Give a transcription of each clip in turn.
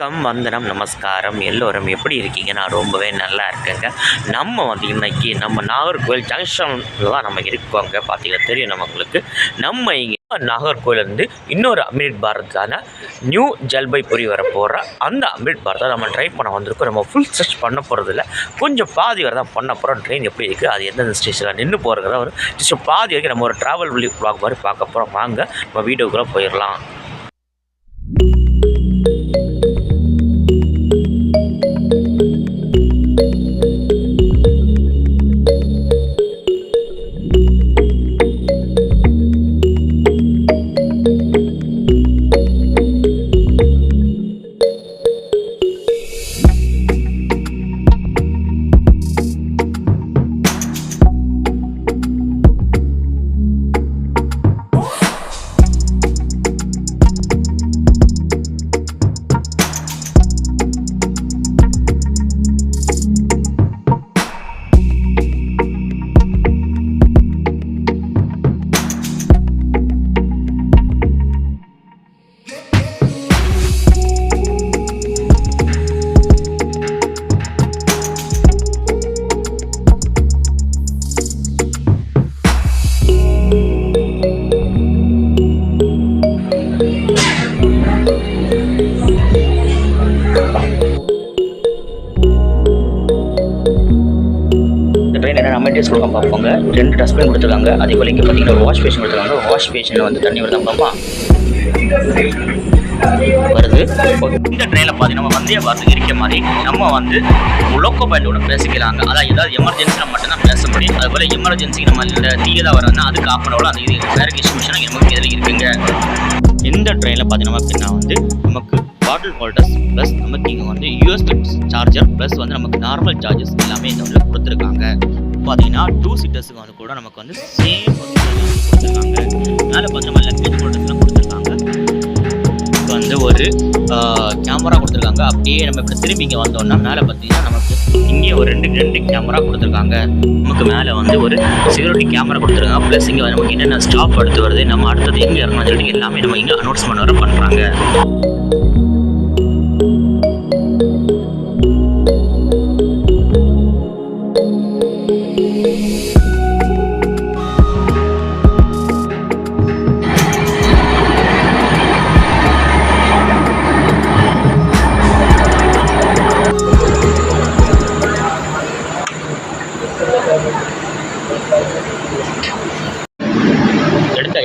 வந்தனம் நமஸ்காரம் எல்லோரும் எப்படி இருக்கீங்க? நான் ரொம்பவே நல்லா இருக்கேங்க. நம்ம வந்து இன்னைக்கு நம்ம நாகர்கோவில் ஜங்ஷனில் தான் நம்ம இருக்கோங்க. பார்த்தீங்கன்னா தெரியும் நம்மளுக்கு. நம்ம இங்கே நாகர்கோவிலேருந்து இன்னொரு அமிர்த் பாரத்தான நியூ ஜல்பைபுரி வர போகிற அந்த அமிர்த் பாரத்தை நம்ம ட்ரை பண்ண வந்திருக்கோம். நம்ம ஃபுல் சர்ச் பண்ண போகிறதில்ல, கொஞ்சம் பாதி வரை தான் பண்ண போகிறோம். ட்ரெயின் எப்படி இருக்குது, அது எந்தெந்த ஸ்டேஷனில் நின்று போகிறதா ஒரு ஜஸ்ட் பாதி வரைக்கும் நம்ம ஒரு ட்ராவல் வ்ளாக் மாதிரி பார்க்க போகிறோம். வாங்க நம்ம வீடியோக்குள்ளே போயிடலாம். அமெனிட்டிஸ் கொடுக்க பார்ப்போங்க. 2 டஸ்ட்பின் கொடுத்துருக்காங்க. அதே போல் இங்கே பார்த்தீங்கன்னா ஒரு வாஷ் பேஷன் கொடுத்துருக்காங்க. வாஷ் பேஷனில் வந்து தண்ணி வருதான் பார்ப்போம் வருது. இந்த ட்ரெயினில் பார்த்தீங்கன்னா நம்ம வந்தே பார்த்து இருக்க மாதிரி நம்ம வந்து லோக்கோ பாயிண்டோட பேசிக்கிறாங்க. அதாவது ஏதாவது எமர்ஜென்சியில் மட்டும்தான் பேச முடியும். அதுபோல் எமர்ஜென்சிக்கு நம்ம தீயதாக வரதுனா அதுக்கு ஆஃப் அந்த இது வேறு மிஷினாக நமக்கு இதில் இருக்குங்க. இந்த ட்ரெயினில் பார்த்தீங்கன்னா அப்படின்னா வந்து நமக்கு பாட்டில் ஹோல்டர்ஸ் ப்ளஸ் நமக்கு இங்கே வந்து யூஎஸ்பி சார்ஜர் ப்ளஸ் வந்து நமக்கு நார்மல் சார்ஜஸ் எல்லாமே இந்த வந்து கொடுத்துருக்காங்க. பார்த்தீங்கன்னா 2 சீட்டர்ஸுக்கு வந்து கூட நமக்கு வந்து சேம் கொடுத்துருக்காங்க. மேலே பார்த்து நம்ம லக்கேஜ் ஹோல்டர்ஸ்லாம் கொடுத்துருக்காங்க. இப்போ வந்து ஒரு கேமரா கொடுத்துருக்காங்க. அப்படியே நம்ம இப்படி திரும்பி இங்கே வந்தோம்னா மேலே பார்த்தீங்கன்னா நமக்கு இங்கே ஒரு ரெண்டு கேமரா கொடுத்துருக்காங்க. நமக்கு மேலே வந்து ஒரு செக்யூரிட்டி கேமரா கொடுத்துருக்காங்க. ப்ளஸ் இங்கே நமக்கு என்னென்ன ஸ்டாப் அடுத்து வருது, நம்ம அடுத்தது எங்கே இருக்கணும்னு சொல்லிட்டு எல்லாமே நம்ம இங்கே அனௌன்ஸ்மெண்ட் வர பண்ணுறாங்க. எடுத்து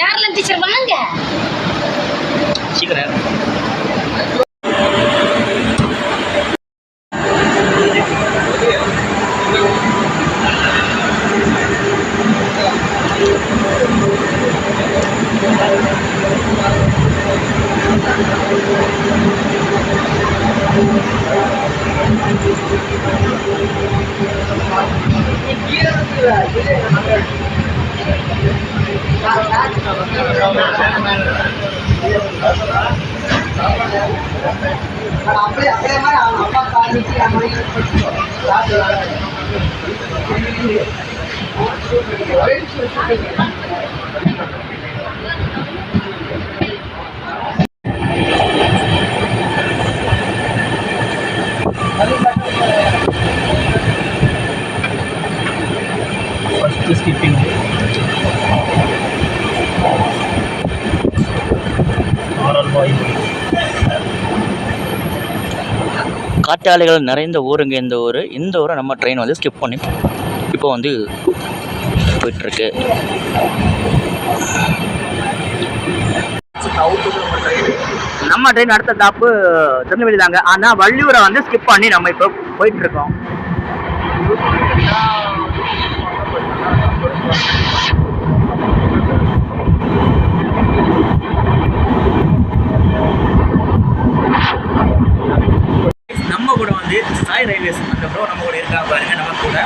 யாரெல்லாம் டீச்சர் வாங்க சீக்கிரம். Skipping. காற்றாலைகள் நிறைந்த ஊருங்க இந்த ஊர். இந்த ஊரை நம்ம ட்ரெயின் வந்து ஸ்கிப் பண்ணி இப்போ வந்து போயிட்டுருக்கு. நம்ம ட்ரெயின் அடுத்த ஸ்டாப்பு திருநெல்வேலி தாங்க. ஆனால் வள்ளியூரை வந்து ஸ்கிப் பண்ணி நம்ம இப்போ போயிட்டுருக்கோம். நம்ம கூட வந்து சாய் ரயில்வேஸ் அந்த ப்ரோ நம்ம கூட இருக்கா பாருங்க. நம்ம கூட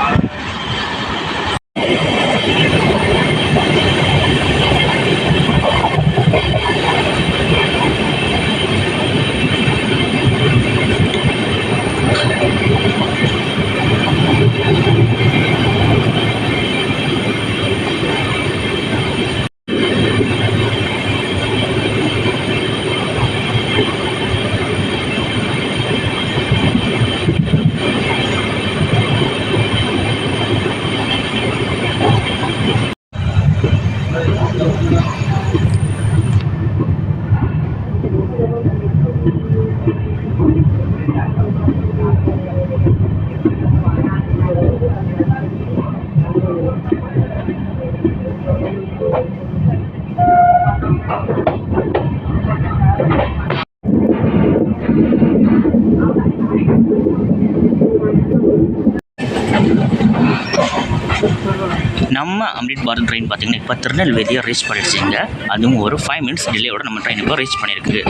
நம்ம அம்ரிட் பாரத் ட்ரெயின் பார்த்தீங்கன்னா இப்போ திருநெல்வேலியை ரீச் பண்ணிடுச்சிங்க. அதுவும் ஒரு 5 மினிட்ஸ் டிலேயோட நம்ம ட்ரெயின் இப்போ ரீச் பண்ணியிருக்கு.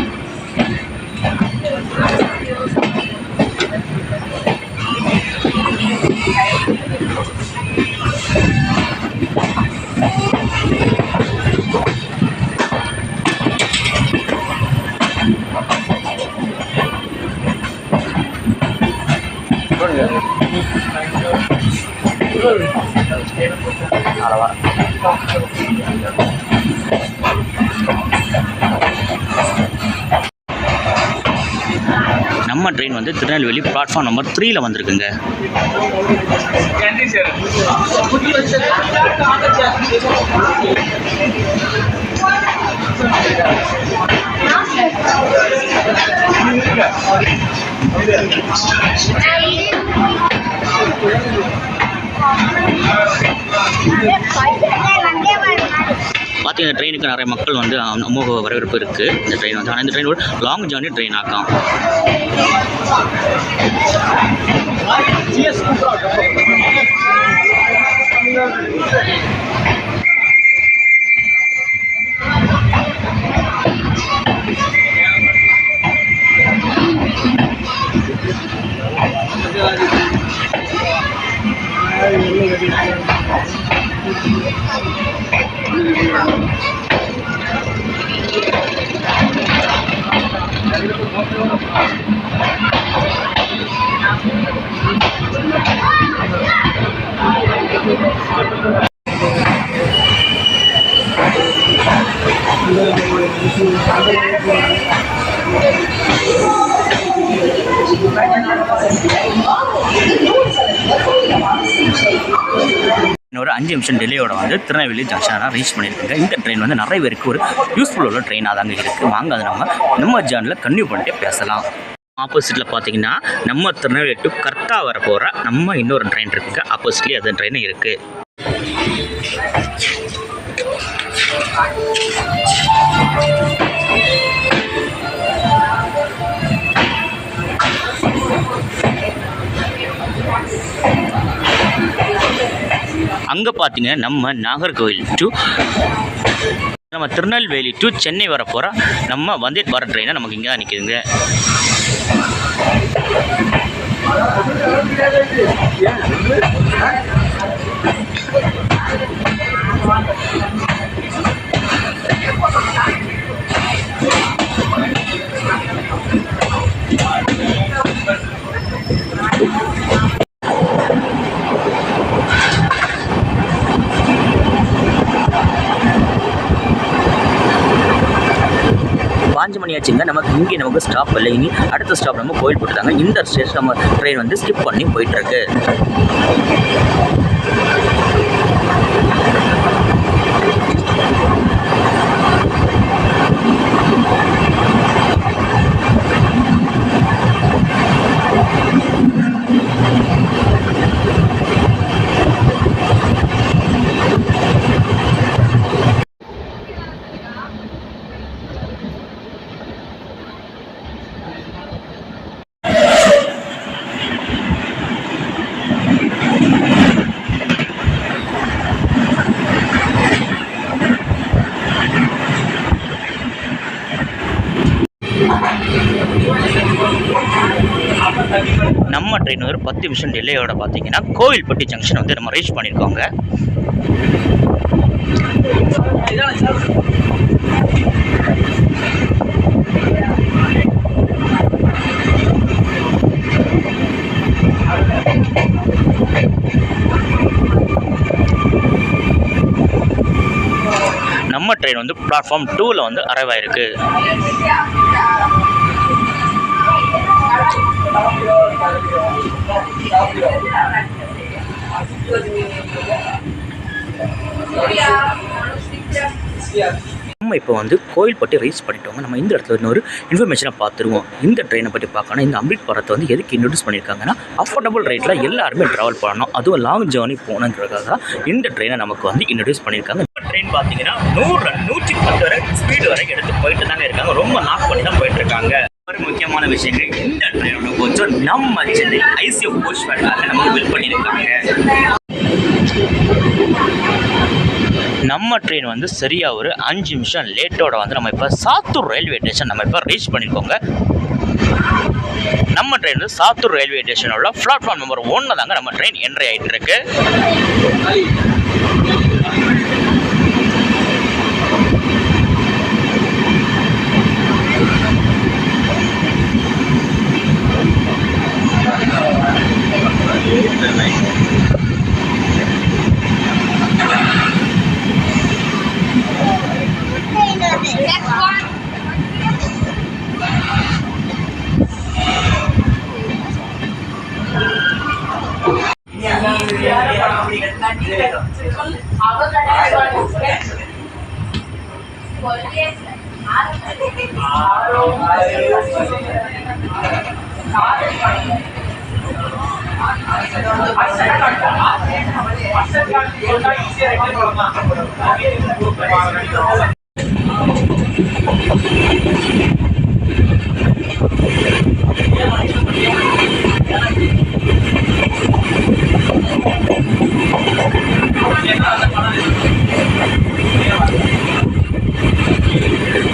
நம்ம ட்ரெயின் வந்து திருநெல்வேலி பிளாட்ஃபார்ம் நம்பர் 3ல வந்திருக்குங்க. பார்த்தீங்கன்னா ட்ரெயினுக்கு நிறைய மக்கள் வந்து அமோக வரவேற்பு இருக்குது இந்த ட்ரெயின் வந்து. ஆனால் இந்த ட்ரெயின் ஒரு லாங் ஜேர்னி ட்ரெயின் ஆക്കാം. இன்னொரு 5 நிமிஷம் டிலேயோட வந்து திருநெல்வேலி ஜங்ஷனை ரீச் பண்ணியிருக்காங்க. இந்த ட்ரெயின் வந்து நிறைய பேருக்கு ஒரு யூஸ்ஃபுல் உள்ள ட்ரெயினாக தாங்க இருக்குது. வாங்க அதை நம்ம ஜேர்னியில் கன்டினியூ பண்ணிட்டே பேசலாம். ஆப்போசிட்டில் பார்த்தீங்கன்னா நம்ம திருநெல்வேலி டு கரெக்டாக வர போகிற நம்ம இன்னொரு ட்ரெயின் இருக்குங்க. ஆப்போசிட்லேயே அது ட்ரெயின் இருக்குது. அங்கே பார்த்தீங்கன்னா நம்ம நாகர்கோவில் டு நம்ம திருநெல்வேலி டு சென்னை வர போகிற நம்ம வந்தே பாரத் ட்ரெயினை நமக்கு இங்கே தான் நிற்கிதுங்க. பாஞ்சு மணி ஆச்சுங்க. நமக்கு ஸ்டாப் இல்லை. இனி அடுத்த ஸ்டாப் நம்ம கோயில் போட்டுருக்காங்க. இந்த ஸ்டேஷன் நம்ம ட்ரெயின் வந்து ஸ்கிப் பண்ணி போயிட்டுருக்கு. நம்ம ட்ரெயின் ஒரு 10 நிமிஷம் டிலேயோட பார்த்தீங்கன்னா கோவில்பட்டி ஜங்ஷன் வந்து நம்ம ரீச் பண்ணியிருக்கோங்க. நம்ம ட்ரெயின் வந்து பிளாட்ஃபார்ம் 2ல வந்து அரைவ் ஆயிருக்கு. நம்ம இப்போ வந்து கோயில்பட்டி ரீச் பண்ணிட்டோங்க. நம்ம இந்த இடத்துல இன்னொரு இன்ஃபர்மேஷனை பார்த்துருவோம். இந்த ட்ரெயினை பற்றி பார்க்கணும். இந்த அம்ரித் பாரத்தை வந்து எதுக்கு இன்ட்ரடியூஸ் பண்ணியிருக்காங்கன்னா, அஃபோர்டபுள் ரேட்டில் எல்லாருமே ட்ராவல் பண்ணணும், அதுவும் லாங் ஜேர்னி போகணுன்றதுக்காக இந்த ட்ரெயினை நமக்கு வந்து இன்ட்ரடியூஸ் பண்ணியிருக்காங்க. ட்ரெயின் பார்த்தீங்கன்னா 110 வரை ஸ்பீடு வரைக்கும் எடுத்து போயிட்டு தாங்க இருக்காங்க. ரொம்ப நாக் பண்ணி தான் போயிட்டு இருக்காங்க. ஒரு முக்கியமான விஷயங்கள், இந்த ட்ரெயினோட கோச்சம் நம்ம சென்னை ஐசிஎஃப் கோச் நமக்கு பில் பண்ணியிருக்காங்க. நம்ம ட்ரெயின் வந்து சரியாக ஒரு 5 நிமிஷம் லேட்டோட வந்து நம்ம இப்போ சாத்தூர் ரயில்வே ஸ்டேஷன் நம்ம இப்போ ரீச் பண்ணியிருக்கோங்க. நம்ம ட்ரெயின் வந்து சாத்தூர் ரயில்வே ஸ்டேஷனோட பிளாட்ஃபார்ம் நம்பர் 1 தாங்க நம்ம ட்ரெயின் என்ட்ரி ஆகிட்டு இருக்கு.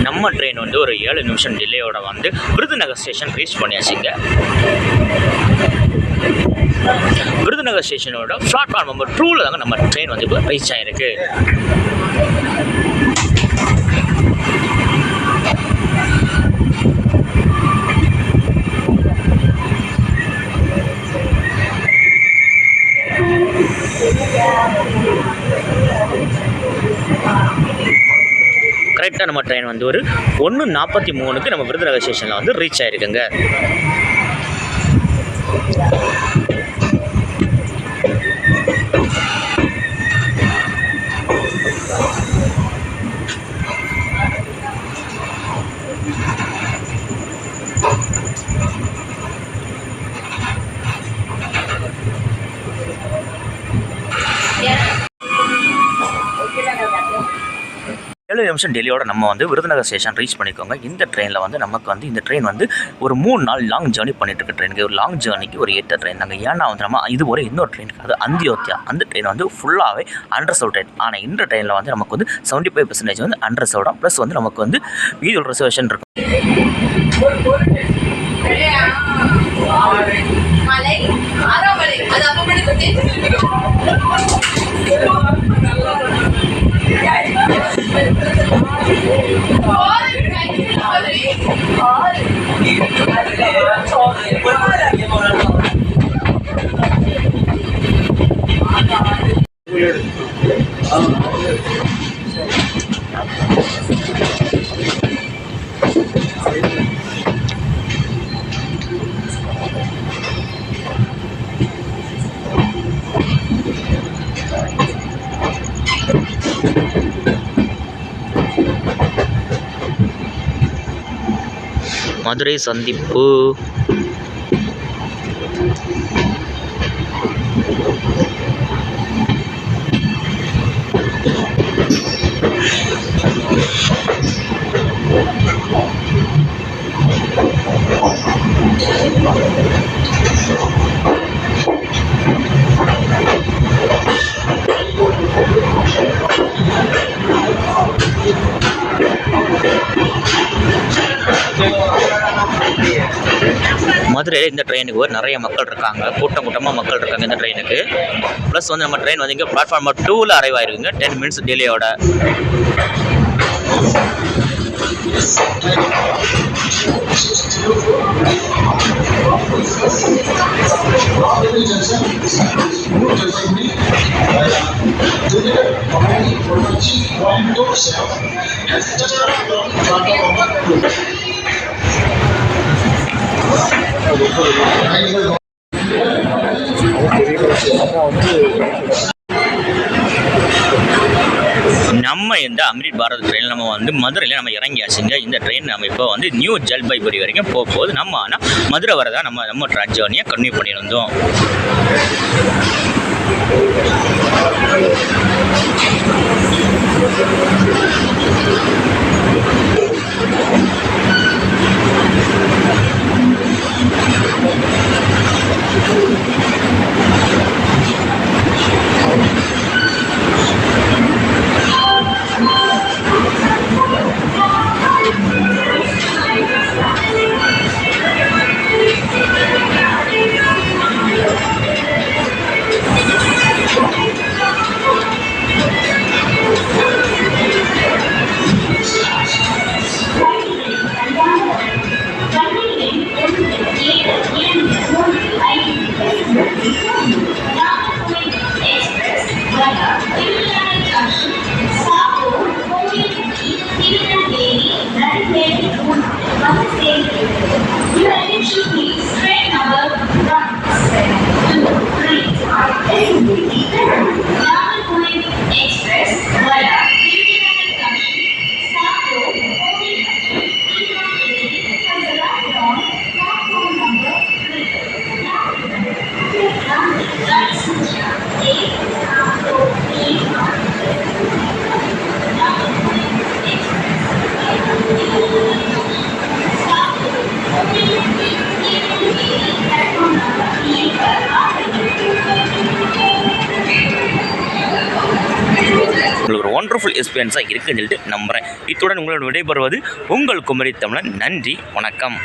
நம்ம ட்ரெயின் வந்து ஒரு 7 நிமிஷம் டிலேயோட வந்து விருதுநகர் ஸ்டேஷன் ரீச் பண்ணியாச்சுங்க. விருதுநகர் ஸ்டேஷனோட பிளாட்ஃபார்ம் நம்பர் 2 தாங்க நம்ம ட்ரெயின் வந்து இப்போ ரீச் ஆகிருக்கு. கரெக்டாக நம்ம ட்ரெயின் வந்து ஒரு 1:43க்கு நம்ம விருதுநகர் ஸ்டேஷனில் வந்து ரீச் ஆகிருக்குங்க. ஏழு நிமிஷம் டெல்லியோட நம்ம வந்து விருதுநகர் ஸ்டேஷன் ரீச் பண்ணிக்கோங்க. இந்த ட்ரெயினில் வந்து நமக்கு வந்து இந்த ட்ரெயின் வந்து ஒரு 3 நாள் லாங் ஜேர்னி பண்ணிட்டு இருக்க ட்ரெயினுக்கு ஒரு லாங் ஜேர்னிக்கு ஒரு ஏற்ற ட்ரெயின் நாங்கள். ஏன்னா வந்து நம்ம இது ஒரு இன்னொரு ட்ரெயின் அது அந்தியோத்தியா, அந்த ட்ரெயின் வந்து ஃபுல்லாகவே அண்டர்சோல்ட் ட்ரெயின். ஆனால் இந்த ட்ரெயினில் வந்து நமக்கு வந்து 75% வந்து அண்டர்சோல்டாக ப்ளஸ் வந்து நமக்கு வந்து வீடியோ ரிசர்வேஷன் இருக்கும். மதுரை சந்திப்பு. மதுரையில் இந்த ட்ரெயினுக்கு நிறைய மக்கள் இருக்காங்க, கூட்டமாக மக்கள் இருக்காங்க இந்த ட்ரெயினுக்கு. ப்ளஸ் வந்து நம்ம ட்ரெயின் வந்து இங்கே பிளாட்ஃபார்ம் நம்பர் 2ல் அரைவ் ஆயிருக்குங்க 10 மினிட்ஸ் டிலேயோட. நம்ம இந்த அம்ரித் பாரத் ட்ரெயினில் நம்ம வந்து மதுரையில் நம்ம இறங்கியாச்சுங்க. இந்த ட்ரெயின் நம்ம இப்போ வந்து நியூ ஜல்பைகுரி வரைக்கும் போகும்போது நம்ம ஆனால் மதுரை வரதான் நம்ம ட்ராக் ஜேர்னியை கன்டினியூ பண்ணியிருந்தோம். உங்களுக்கு ஒரு ஒண்டர்ஃபுல் எக்ஸ்பீரியன்ஸாக இருக்குன்னு சொல்லிட்டு நம்புகிறேன். இத்துடன் உங்களோட விடைபெறுவது உங்கள் குமரி தமிழன். நன்றி, வணக்கம்.